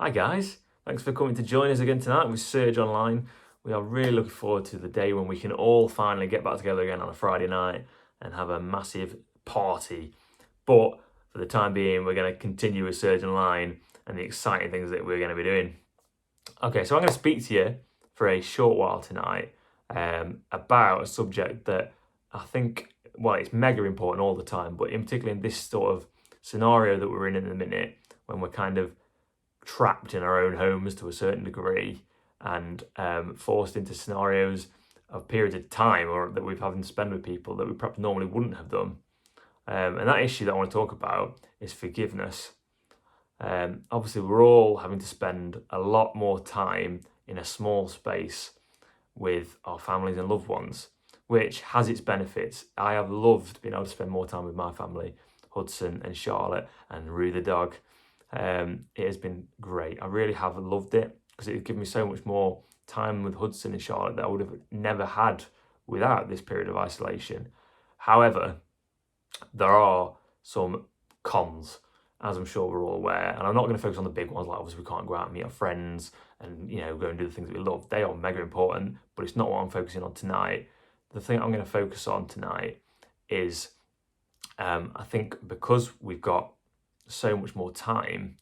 Hi guys, thanks for coming to join us again tonight with Surge Online. We are really looking forward to the day when we can all finally get back together again on a Friday night and have a massive party. But for the time being, we're going to continue with Surge Online and the exciting things that we're going to be doing. Okay, so I'm going to speak to you for a short while tonight about a subject that I think, well, it's mega important all the time, but in particular in this sort of scenario that we're in the minute, when we're kind of trapped in our own homes to a certain degree and forced into scenarios of periods of time or that we've having to spend with people that we perhaps normally wouldn't have done. And that issue that I want to talk about is forgiveness. Obviously, we're all having to spend a lot more time in a small space with our families and loved ones, which has its benefits. I have loved being able to spend more time with my family, Hudson and Charlotte and Rue the dog. It has been great. I really have loved it because it has given me so much more time with Hudson and Charlotte that I would have never had without this period of isolation. However, there are some cons, as I'm sure we're all aware, and I'm not going to focus on the big ones, like obviously we can't go out and meet our friends and go and do the things that we love. They are mega important, but it's not what I'm focusing on tonight. The thing I'm going to focus on tonight is I think because we've got so much more time,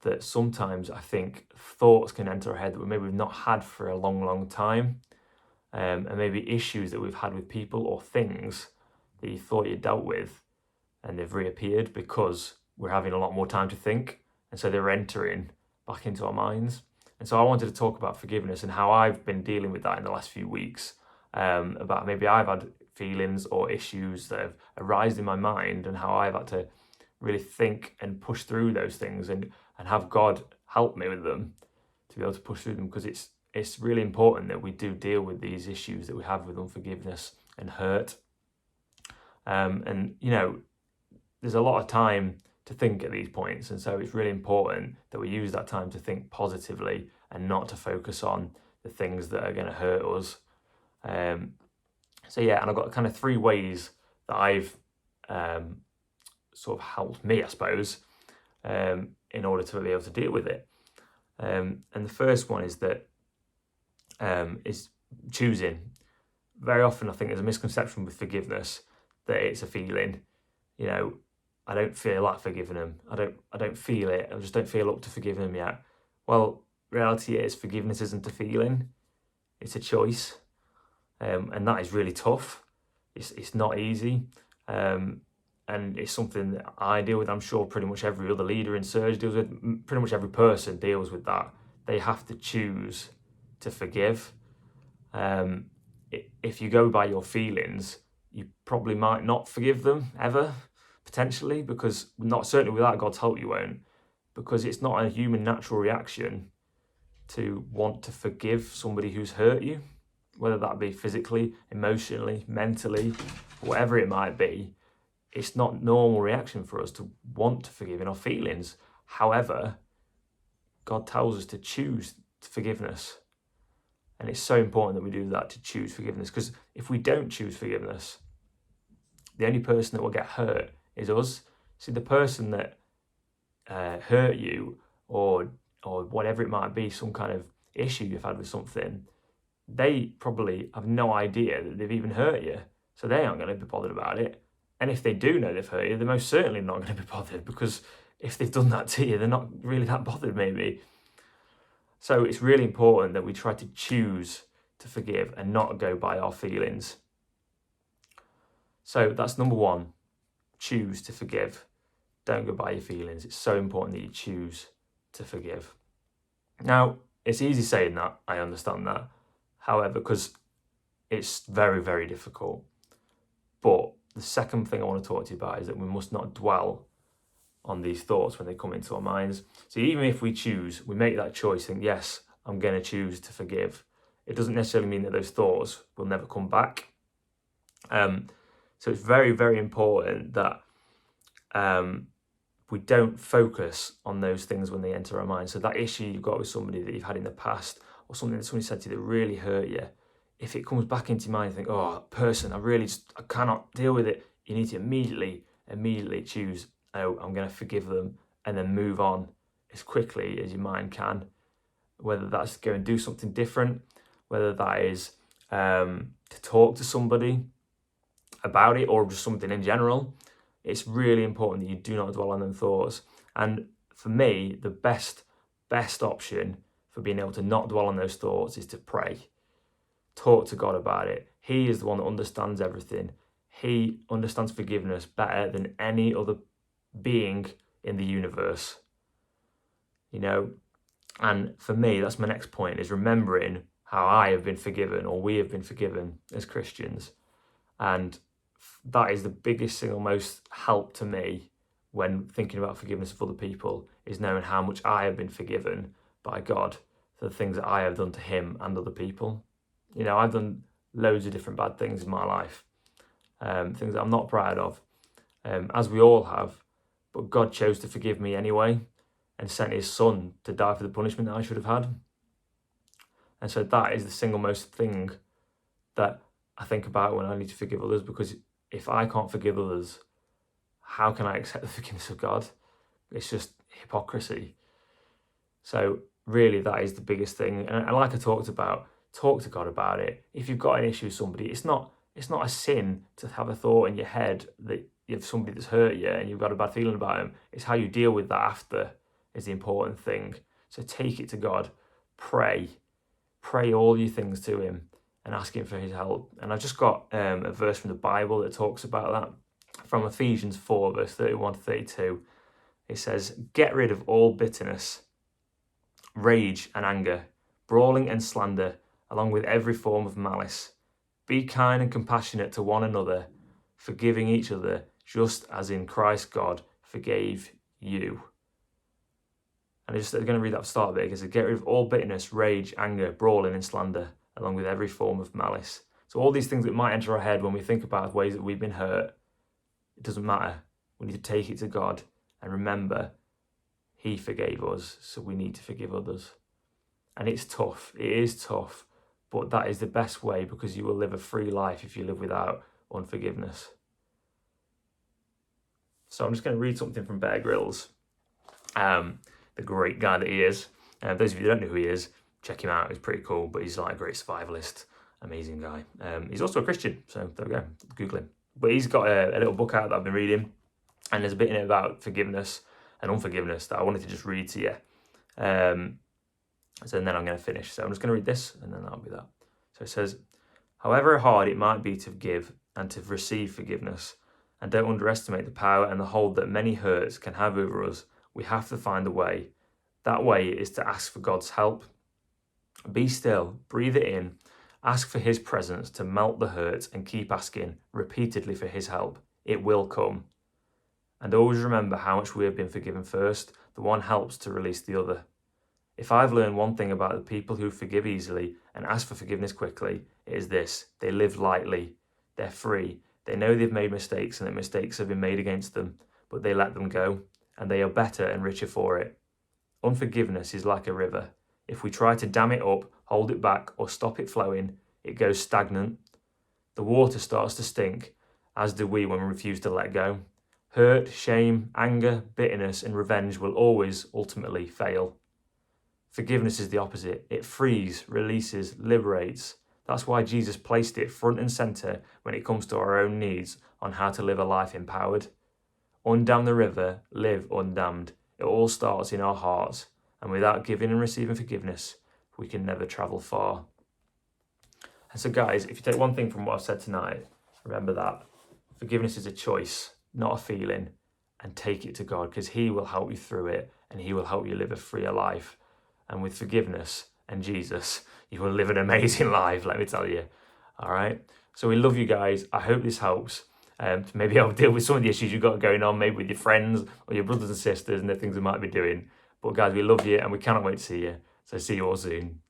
that sometimes I think thoughts can enter our head that maybe we've not had for a long time, and maybe issues that we've had with people or things that you thought you dealt with and they've reappeared because we're having a lot more time to think, and so they're entering back into our minds. And so I wanted to talk about forgiveness and how I've been dealing with that in the last few weeks, about maybe I've had feelings or issues that have arisen in my mind and how I've had to really think and push through those things and have God help me with them to be able to push through them, because it's really important that we do deal with these issues that we have with unforgiveness and hurt. And there's a lot of time to think at these points, and so it's really important that we use that time to think positively and not to focus on the things that are going to hurt us. So yeah, and I've got kind of 3 ways that I've sort of helped me, I suppose, in order to be able to deal with it. And the first one is that is choosing. Very often I think there's a misconception with forgiveness that it's a feeling. I don't feel like forgiving them. I don't feel it. I just don't feel up to forgiving them yet. Well, reality is forgiveness isn't a feeling. It's a choice. And that is really tough. It's not easy. And it's something that I deal with. I'm sure pretty much every other leader in Surge deals with. Pretty much every person deals with that. They have to choose to forgive. If you go by your feelings, you probably might not forgive them ever, potentially, because not certainly without God's help you won't, because it's not a human natural reaction to want to forgive somebody who's hurt you, whether that be physically, emotionally, mentally, whatever it might be. It's not normal reaction for us to want to forgive in our feelings. However, God tells us to choose forgiveness. And it's so important that we do that, to choose forgiveness, because if we don't choose forgiveness, the only person that will get hurt is us. See, the person that hurt you or whatever it might be, some kind of issue you've had with something, they probably have no idea that they've even hurt you. So they aren't going to be bothered about it. And if they do know they've hurt you, they're most certainly not going to be bothered, because if they've done that to you, they're not really that bothered maybe. So it's really important that we try to choose to forgive and not go by our feelings. So that's number 1, choose to forgive. Don't go by your feelings. It's so important that you choose to forgive. Now, it's easy saying that, I understand that. However, because it's very, very difficult. But the second thing I want to talk to you about is that we must not dwell on these thoughts when they come into our minds. So even if we make that choice, think, yes, I'm going to choose to forgive, it doesn't necessarily mean that those thoughts will never come back. So it's very, very important that we don't focus on those things when they enter our mind. So that issue you've got with somebody that you've had in the past, or something that somebody said to you that really hurt you, if it comes back into your mind, you think, oh, that person, I cannot deal with it. You need to immediately choose, oh, I'm going to forgive them, and then move on as quickly as your mind can, whether that's go and do something different, whether that is to talk to somebody about it or just something in general. It's really important that you do not dwell on them thoughts. And for me, the best option for being able to not dwell on those thoughts is to pray. Talk to God about it. He is the one that understands everything. He understands forgiveness better than any other being in the universe. You know, and for me, that's my next point, is remembering how I have been forgiven, or we have been forgiven as Christians. And that is the biggest single most help to me when thinking about forgiveness of other people, is knowing how much I have been forgiven by God for the things that I have done to him and other people. You know, I've done loads of different bad things in my life, things that I'm not proud of, as we all have, but God chose to forgive me anyway and sent his son to die for the punishment that I should have had. And so that is the single most thing that I think about when I need to forgive others, because if I can't forgive others, how can I accept the forgiveness of God? It's just hypocrisy. So really, that is the biggest thing. And like I talked about, talk to God about it. If you've got an issue with somebody, it's not a sin to have a thought in your head that you have somebody that's hurt you and you've got a bad feeling about them. It's how you deal with that after is the important thing. So take it to God, pray all your things to him and ask him for his help. And I've just got a verse from the Bible that talks about that, from Ephesians 4, verse 31 to 32. It says, "Get rid of all bitterness, rage and anger, brawling and slander, along with every form of malice. Be kind and compassionate to one another, forgiving each other, just as in Christ God forgave you." And I'm going to read that start of it. It says, "Get rid of all bitterness, rage, anger, brawling and slander, along with every form of malice." So all these things that might enter our head when we think about ways that we've been hurt, it doesn't matter. We need to take it to God and remember he forgave us, so we need to forgive others. And it's tough. It is tough. But that is the best way, because you will live a free life if you live without unforgiveness. So I'm just going to read something from Bear Grylls, the great guy that he is. Those of you who don't know who he is, check him out. He's pretty cool, but he's like a great survivalist, amazing guy. He's also a Christian, so there we go, Google him. But he's got a little book out that I've been reading, and there's a bit in it about forgiveness and unforgiveness that I wanted to just read to you. So then I'm going to finish. So I'm just going to read this, and then that'll be that. So it says, "However hard it might be to give and to receive forgiveness, and don't underestimate the power and the hold that many hurts can have over us, we have to find a way. That way is to ask for God's help. Be still, breathe it in, ask for his presence to melt the hurt, and keep asking repeatedly for his help. It will come. And always remember how much we have been forgiven first. The one helps to release the other. If I've learned one thing about the people who forgive easily and ask for forgiveness quickly, it is this: they live lightly, they're free, they know they've made mistakes and that mistakes have been made against them, but they let them go, and they are better and richer for it. Unforgiveness is like a river. If we try to dam it up, hold it back, or stop it flowing, it goes stagnant. The water starts to stink, as do we when we refuse to let go. Hurt, shame, anger, bitterness, and revenge will always ultimately fail. Forgiveness is the opposite. It frees, releases, liberates. That's why Jesus placed it front and center when it comes to our own needs on how to live a life empowered. Undam the river, live undammed. It all starts in our hearts, and without giving and receiving forgiveness, we can never travel far. And so guys, if you take one thing from what I've said tonight, remember that forgiveness is a choice, not a feeling, and take it to God, because he will help you through it, and he will help you live a freer life. And with forgiveness and Jesus, you will live an amazing life, let me tell you. All right? So we love you guys. I hope this helps. To maybe help deal with some of the issues you've got going on, maybe with your friends or your brothers and sisters and the things they might be doing. But guys, we love you and we cannot wait to see you. So see you all soon.